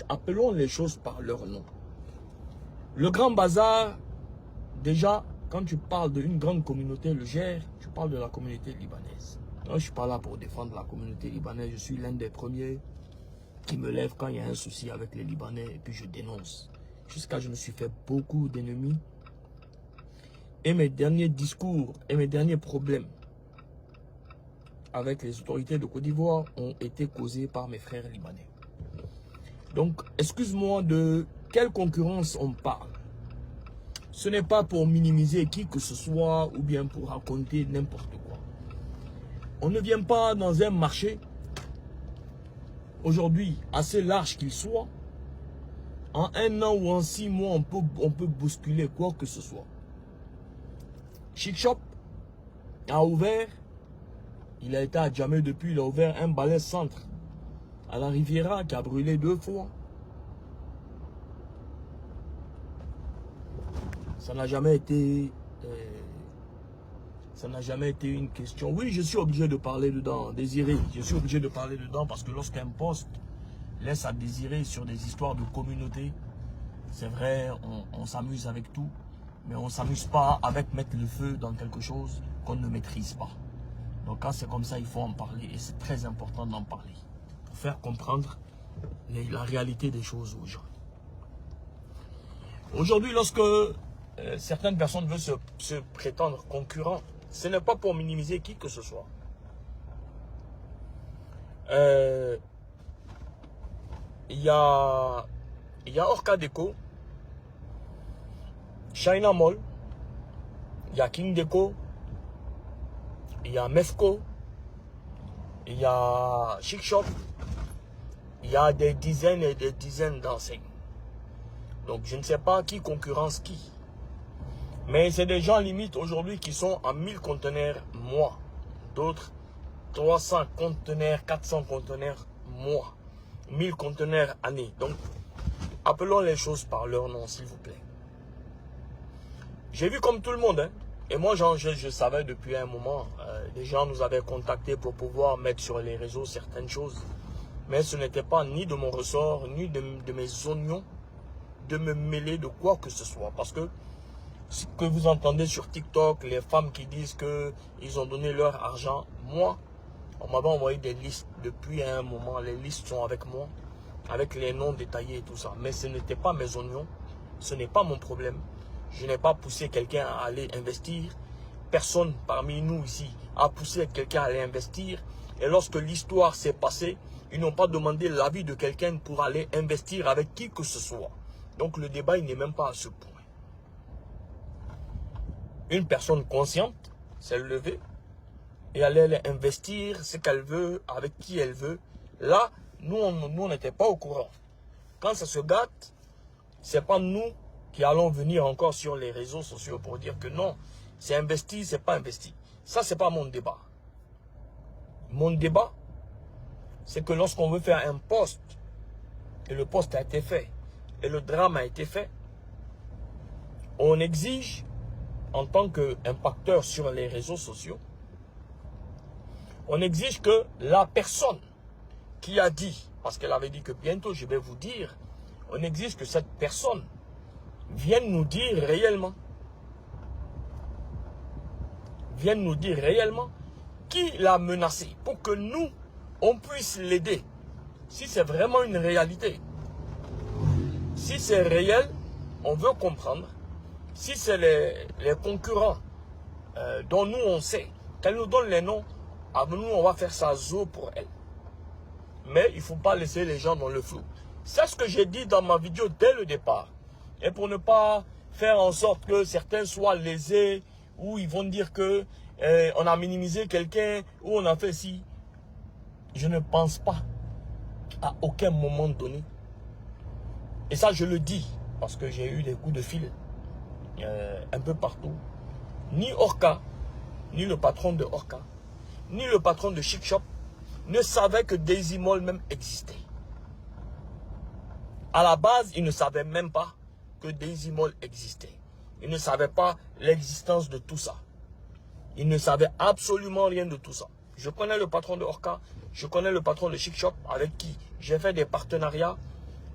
appelons les choses par leur nom. Le Grand Bazar, déjà, quand tu parles d'une grande communauté, le Gers, tu parles de la communauté libanaise. Moi, je ne suis pas là pour défendre la communauté libanaise. Je suis l'un des premiers qui me lève quand il y a un souci avec les Libanais et puis je dénonce. Jusqu'à je me suis fait beaucoup d'ennemis. Et mes derniers discours et mes derniers problèmes avec les autorités de Côte d'Ivoire ont été causés par mes frères libanais. Donc, excuse-moi, de quelle concurrence on parle? Ce n'est pas pour minimiser qui que ce soit ou bien pour raconter n'importe quoi. On ne vient pas dans un marché, aujourd'hui, assez large qu'il soit. En 1 an ou en 6 mois, on peut bousculer quoi que ce soit. Chic Shop a ouvert, il a été à Djamé depuis, il a ouvert un balai centre à la Riviera qui a brûlé 2 fois. Ça n'a jamais été une question. Oui, je suis obligé de parler dedans, Désiré. Je suis obligé de parler dedans parce que lorsqu'un poste laisse à désirer sur des histoires de communauté, c'est vrai, on s'amuse avec tout, mais on ne s'amuse pas avec mettre le feu dans quelque chose qu'on ne maîtrise pas. Donc quand c'est comme ça, il faut en parler et c'est très important d'en parler pour faire comprendre la réalité des choses aux gens. Aujourd'hui, lorsque certaines personnes veulent se prétendre concurrents, ce n'est pas pour minimiser qui que ce soit. Il y a Orca Deco, China Mall, il y a King Deco, il y a Mefco, il y a Chic Shop, il y a des dizaines et des dizaines d'enseignes. Donc je ne sais pas qui concurrence qui. Mais c'est des gens limite aujourd'hui qui sont à 1000 conteneurs mois. D'autres 300 conteneurs, 400 conteneurs mois. 1000 conteneurs année. Donc appelons les choses par leur nom s'il vous plaît. J'ai vu comme tout le monde. Et moi je savais depuis un moment. Les gens nous avaient contactés pour pouvoir mettre sur les réseaux certaines choses. Mais ce n'était pas ni de mon ressort, ni de mes oignons de me mêler de quoi que ce soit. Parce que ce que vous entendez sur TikTok, les femmes qui disent qu'ils ont donné leur argent, moi, on m'avait envoyé des listes depuis un moment. Les listes sont avec moi, avec les noms détaillés et tout ça. Mais ce n'était pas mes oignons, ce n'est pas mon problème. Je n'ai pas poussé quelqu'un à aller investir. Personne parmi nous ici a poussé quelqu'un à aller investir. Et lorsque l'histoire s'est passée, ils n'ont pas demandé l'avis de quelqu'un pour aller investir avec qui que ce soit. Donc le débat, il n'est même pas à ce point. Une personne consciente s'est levée et aller investir ce qu'elle veut, avec qui elle veut. Là, nous, on n'était pas au courant. Quand ça se gâte, c'est pas nous qui allons venir encore sur les réseaux sociaux pour dire que non, c'est investi, c'est pas investi. Ça, c'est pas mon débat. Mon débat, c'est que lorsqu'on veut faire un poste, et le poste a été fait, et le drame a été fait, on exige, en tant qu'impacteur sur les réseaux sociaux, on exige que la personne qui a dit, parce qu'elle avait dit que bientôt je vais vous dire, on exige que cette personne vienne nous dire réellement, qui l'a menacé pour que nous, on puisse l'aider. Si c'est vraiment une réalité, si c'est réel, on veut comprendre. Si c'est les concurrents dont nous on sait, qu'elle nous donne les noms, nous on va faire ça zo pour elle. Mais il ne faut pas laisser les gens dans le flou. C'est ce que j'ai dit dans ma vidéo dès le départ. Et pour ne pas faire en sorte que certains soient lésés, ou ils vont dire que on a minimisé quelqu'un, ou on a fait ci. Je ne pense pas à aucun moment donné. Et ça je le dis, parce que j'ai eu des coups de fil. Un peu partout, ni Orca, ni le patron de Orca, ni le patron de Chic Shop ne savaient que Daisy Mall même existait. À la base, ils ne savaient même pas que Daisy Mall existait. Ils ne savaient pas l'existence de tout ça. Ils ne savaient absolument rien de tout ça. Je connais le patron de Orca, je connais le patron de Chic Shop avec qui j'ai fait des partenariats.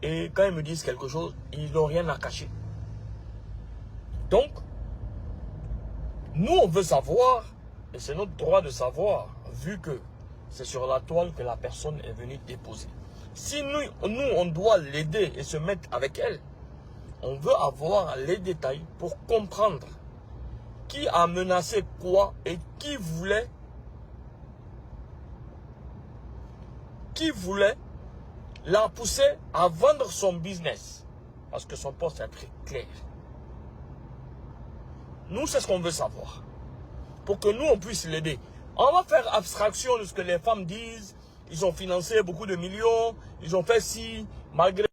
Et quand ils me disent quelque chose, ils n'ont rien à cacher. Donc, nous, on veut savoir, et c'est notre droit de savoir, vu que c'est sur la toile que la personne est venue déposer. Si nous on doit l'aider et se mettre avec elle, on veut avoir les détails pour comprendre qui a menacé quoi et qui voulait la pousser à vendre son business. Parce que son poste est très clair. Nous, c'est ce qu'on veut savoir. Pour que nous, on puisse l'aider. On va faire abstraction de ce que les femmes disent. Ils ont financé beaucoup de millions. Ils ont fait ci, malgré...